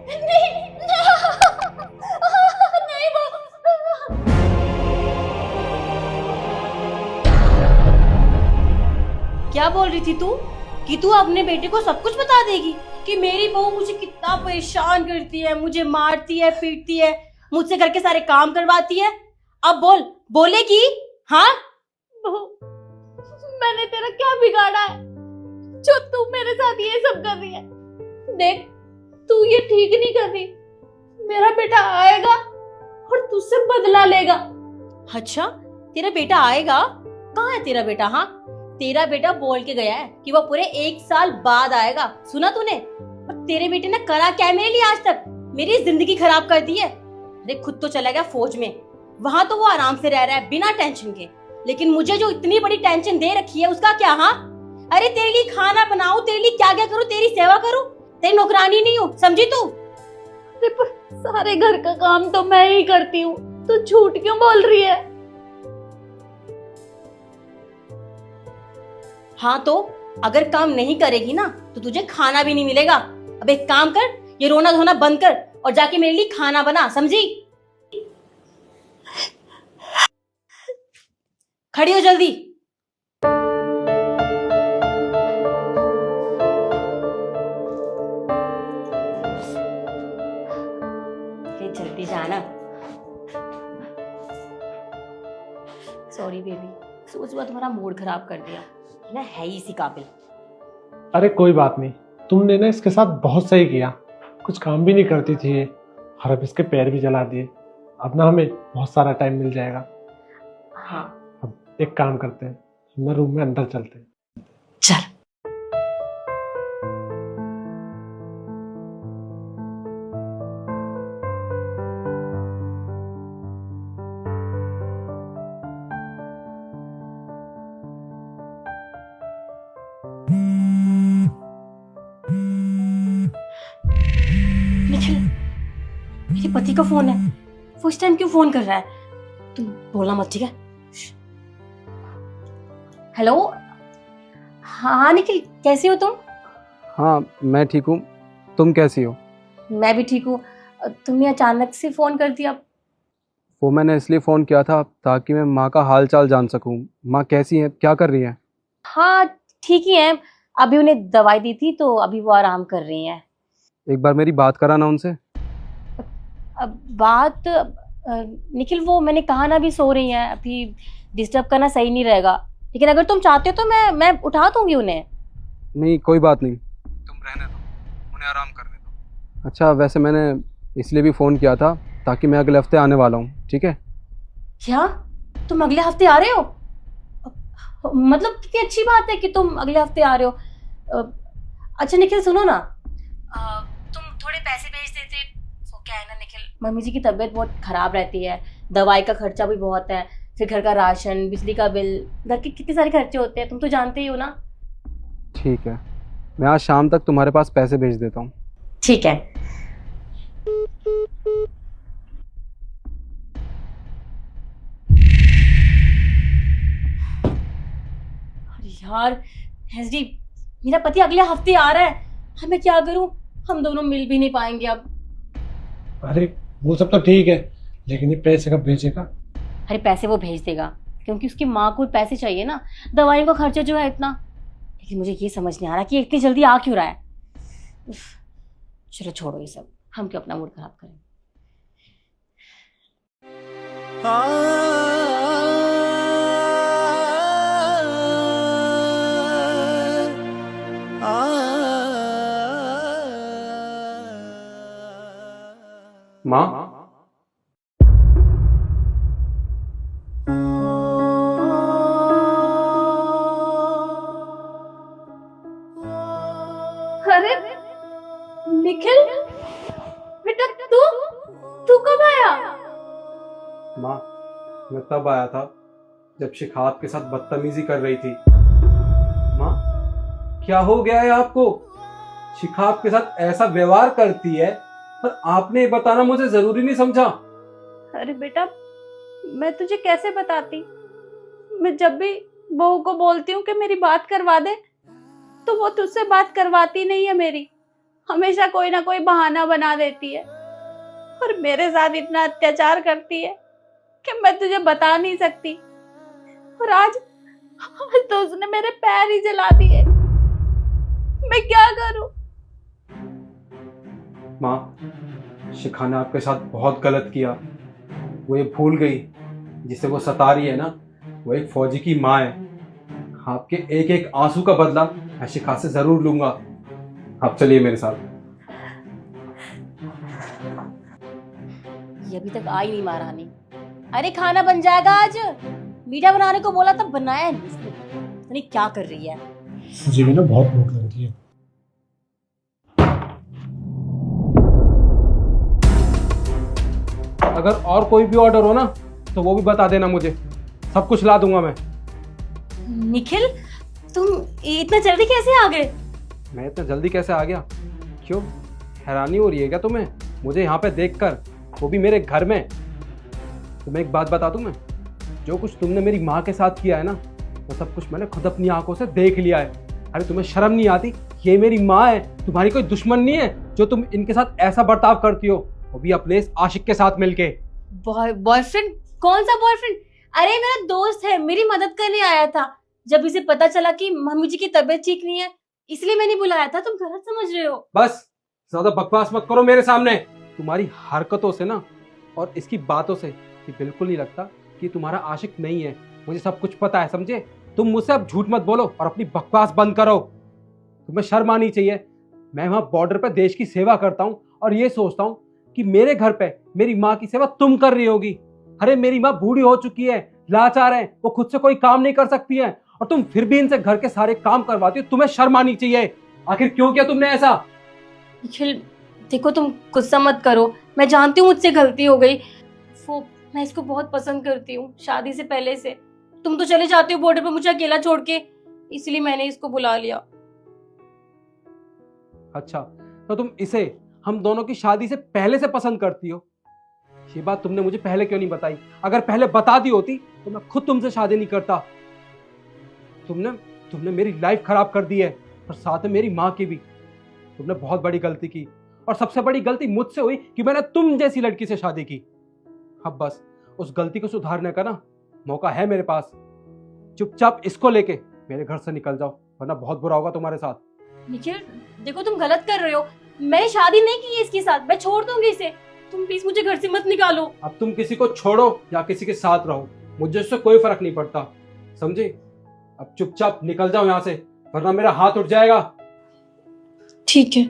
नहीं, नहीं वो। क्या बोल रही थी तू कि तू अपने बेटे को सब कुछ बता देगी कि मेरी बहू मुझे कितना परेशान करती है, मुझे मारती है, पीटती है, मुझसे घर के सारे काम करवाती है। अब बोल, बोलेगी? हाँ बहू, मैंने तेरा क्या बिगाड़ा है जो तू मेरे साथ ये सब कर रही है? देख, तू ये ठीक नहीं कर रही। मेरा बेटा आएगा और तुझसे बदला लेगा। अच्छा, तेरा बेटा आएगा? कहाँ है तेरा बेटा? हाँ, तेरा बेटा बोल के गया है कि वो पूरे 1 साल बाद आएगा। सुना तूने? और तेरे बेटे ने करा क्या है मेरे लिए आज तक? मेरी जिंदगी खराब कर दी है। अरे खुद तो चला गया फौज में, वहां तो वो आराम से रह रहा है बिना टेंशन के, लेकिन मुझे जो इतनी बड़ी टेंशन दे रखी है उसका क्या? हाँ, अरे तेरे लिए खाना बनाऊं, तेरे लिए क्या क्या करूं, तेरी सेवा करूं, तेरी नौकरानी नहीं हूँ, समझी तू? सारे घर का काम तो मैं ही करती हूँ, तू झूठ क्यों बोल रही है? हाँ तो अगर काम नहीं करेगी ना तो तुझे खाना भी नहीं मिलेगा। अब एक काम कर, ये रोना धोना बंद कर और जाके मेरे लिए खाना बना, समझी? खड़ी हो जल्दी। जल्दी जाना। सॉरी बेबी, सुबह सुबह तुम्हारा मूड खराब कर दिया ना, है ही इसी काबिल। अरे कोई बात नहीं, तुमने ना इसके साथ बहुत सही किया। कुछ काम भी नहीं करती थी ये, और अब इसके पैर भी जला दिए। अब ना हमें बहुत सारा टाइम मिल जाएगा। हाँ, अब एक काम करते हैं, हम ना रूम में अंदर चलते हैं। चल। निखिल, मेरे पति का फोन है, वो इस टाइम क्यों फोन कर रहा है? तुम बोलना मत, ठीक है? हेलो, हाँ निखिल, कैसे हो तुम? हाँ मैं ठीक हूँ, तुम कैसी हो? मैं भी ठीक हूँ। तुमने अचानक से फोन कर दिया। वो मैंने इसलिए फ़ोन किया था ताकि मैं माँ का हाल चाल जान सकूँ। माँ कैसी है, क्या कर रही है? हाँ, ठीक ही है। अभी उन्हें दवाई दी थी तो अभी वो आराम कर रही हैं। एक बार मेरी बात कराना उनसे। अब बात निखिल, वो मैंने कहा ना, अभी सो रही हैं, अभी डिस्टर्ब करना सही नहीं रहेगा, लेकिन अगर तुम चाहते हो तो मैं उठा दूंगी उन्हें। नहीं कोई बात नहीं, तुम रहने दो, उन्हें आराम करने दो। अच्छा वैसे मैंने इसलिए भी फ़ोन किया था ताकि मैं अगले हफ्ते आने वाला हूँ, ठीक है? क्या तुम अगले हफ्ते आ रहे हो? मतलब कितनी अच्छी बात है कि तुम अगले हफ्ते आ रहे हो। अच्छा निखिल सुनो ना, तुम थोड़े पैसे भेज देते। वो क्या है ना निखिल, मम्मी जी की तबीयत बहुत खराब रहती है, दवाई का खर्चा भी बहुत है, फिर घर का राशन, बिजली का बिल, घर के कितने सारे खर्चे होते हैं, तुम तो जानते ही हो ना। ठीक है, मैं आज शाम तक तुम्हारे पास पैसे भेज देता हूँ। ठीक है। अरे यार हैजरी, मेरा पति अगले हफ्ते आ रहा है, हमें क्या करूं? हम दोनों मिल भी नहीं पाएंगे अब। अरे वो सब तो ठीक है, लेकिन ये पैसे कब भेजेगा? अरे पैसे वो भेज देगा, क्योंकि उसकी माँ को पैसे चाहिए ना, दवाइयों का खर्चा जो है इतना। लेकिन मुझे ये समझ नहीं आ रहा कि इतनी जल्दी आ क्यों रहा है। उफ, चलो छोड़ो ये सब, हम क्यों अपना मूड खराब करें। माँ, अरे निखिल बेटा, तू तू कब आया? माँ मैं तब आया था जब शिखावत के साथ बदतमीजी कर रही थी। माँ क्या हो गया है आपको? शिखावत के साथ ऐसा व्यवहार करती है, पर आपने ये बताना मुझे जरूरी नहीं समझा? अरे बेटा, मैं तुझे कैसे बताती? मैं जब भी बहू को बोलती हूँ कि मेरी बात करवा दे, तो वो तुझसे बात करवाती नहीं है मेरी। हमेशा कोई ना कोई बहाना बना देती है और मेरे साथ इतना अत्याचार करती है कि मैं तुझे बता नहीं सकती। और आज तो उसने मेरे पैर ही जला दिए। मैं क्या करूं? माँ, शिखा ने आपके साथ बहुत गलत किया। वो ये भूल गई जिसे वो सता रही है ना, वो एक फौजी की माँ है। आपके एक एक आंसू का बदला मैं शिखा से जरूर लूंगा। आप चलिए मेरे साथ। ये अभी तक आई नहीं महारानी। अरे खाना बन जाएगा आज। मीठा बनाने को बोला तब बनाया नहीं इसने। पता नहीं क्या कर रही है। मुझे भी ना बहुत भूख लग रही है। अगर और कोई भी ऑर्डर हो ना तो वो भी बता देना मुझे, सब कुछ ला दूंगा मैं। निखिल, तुम इतना जल्दी कैसे आ गए? मैं इतना जल्दी कैसे आ गया? क्यों, हैरानी हो रही है क्या तुम्हें मुझे यहाँ पे देखकर, वो भी मेरे घर में? तुम्हें एक बात बता दूं मैं, जो कुछ तुमने मेरी माँ के साथ किया है ना, वो सब कुछ मैंने खुद अपनी आंखों से देख लिया है। अरे तुम्हें शर्म नहीं आती? ये मेरी माँ है, तुम्हारी कोई दुश्मन नहीं है जो तुम इनके साथ ऐसा बर्ताव करती हो, वो भी अपने इस आशिक के साथ मिलके। बॉयफ्रेंड? कौन सा बॉयफ्रेंड? अरे मेरा दोस्त है, मेरी मदद करने आया था। जब इसे पता चला कि मम्मी जी की तबीयत ठीक नहीं है, इसलिए मैंने बुलाया था। तुम गलत समझ रहे हो। बस ज्यादा बकवास मत करो मेरे सामने। तुम्हारी हरकतों से ना और इसकी बातों से ये बिल्कुल नहीं लगता कि तुम्हारा आशिक नहीं है। मुझे सब कुछ पता है, समझे? तुम मुझसे अब झूठ मत बोलो और अपनी बकवास बंद करो। तुम्हें शर्म आनी चाहिए। मैं वहां बॉर्डर पे देश की सेवा करता हूँ और ये सोचता हूँ कि मेरे घर पे मेरी माँ की सेवा तुम कर रही होगी। अरे मेरी माँ बूढ़ी हो चुकी है, लाचार है, वो खुद से कोई काम नहीं कर सकती है और तुम फिर भी इनसे घर के सारे काम करवाती हो। तुम्हें शर्म आनी चाहिए। आखिर क्यों किया तुमने ऐसा? निखिल देखो, तुम गुस्सा मत करो। मैं जानती हूँ मुझसे गलती हो गई। वो मैं इसको बहुत पसंद करती हूँ शादी से पहले से। तुम तो चले जाती हो बॉर्डर पे मुझे अकेला छोड़ के, इसलिए मैंने इसको बुला लिया। अच्छा, तो तुम इसे हम दोनों की शादी से पहले से पसंद करती हो? ये बात तुमने मुझे पहले क्यों नहीं बताई? अगर पहले बता दी होती तो मैं खुद तुमसे शादी नहीं करता। तुमने मेरी लाइफ खराब कर दी है और साथ में मेरी माँ की भी। तुमने बहुत बड़ी गलती की और सबसे बड़ी गलती मुझसे हुई कि मैंने तुम जैसी लड़की से शादी की। अब बस उस गलती को सुधारने का ना मौका है मेरे पास। चुपचाप इसको लेके मेरे घर से निकल जाओ, वरना बहुत बुरा होगा तुम्हारे साथ। निखिल देखो, तुम गलत कर रहे हो। मैंने शादी नहीं की है इसके साथ, मैं छोड़ दूंगी इसे। तुम प्लीज मुझे घर से मत निकालो। अब तुम किसी को छोड़ो या किसी के साथ रहो, मुझे उससे कोई फर्क नहीं पड़ता, समझे? अब चुपचाप निकल जाओ यहाँ से, वरना मेरा हाथ उठ जाएगा। ठीक है।